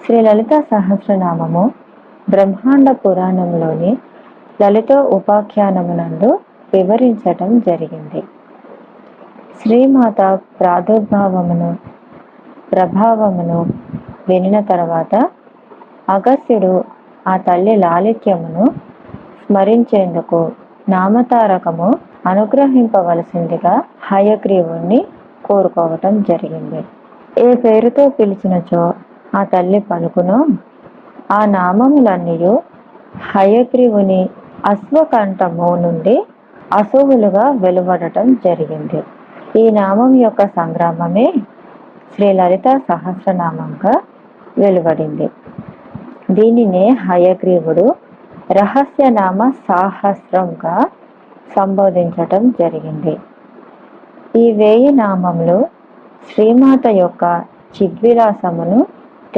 శ్రీ లలిత సహస్రనామము బ్రహ్మాండ పురాణంలోని లలిత ఉపాఖ్యానమునందు వివరించటం జరిగింది. శ్రీమాత ప్రాదుర్భావమును ప్రభావమును వినిన తర్వాత అగస్త్యుడు ఆ తల్లి లాలిత్యమును స్మరించేందుకు నామతారకము అనుగ్రహింపవలసిందిగా హయగ్రీవుణ్ణి కోరుకోవటం జరిగింది. ఏ పేరుతో పిలిచినచో ఆ తల్లి పలుకునో ఆ నామములన్నీయు హయగ్రీవుని అశ్వకంఠము నుండి అశువులుగా వెలువడటం జరిగింది. ఈ నామం యొక్క సంగ్రామమే శ్రీ లలిత సహస్రనామంగా వెలువడింది. దీనినే హయగ్రీవుడు రహస్యనామ సాహస్రంగా సంబోధించటం జరిగింది. ఈ 1000 నామములు శ్రీమాత యొక్క చిద్విలాసమును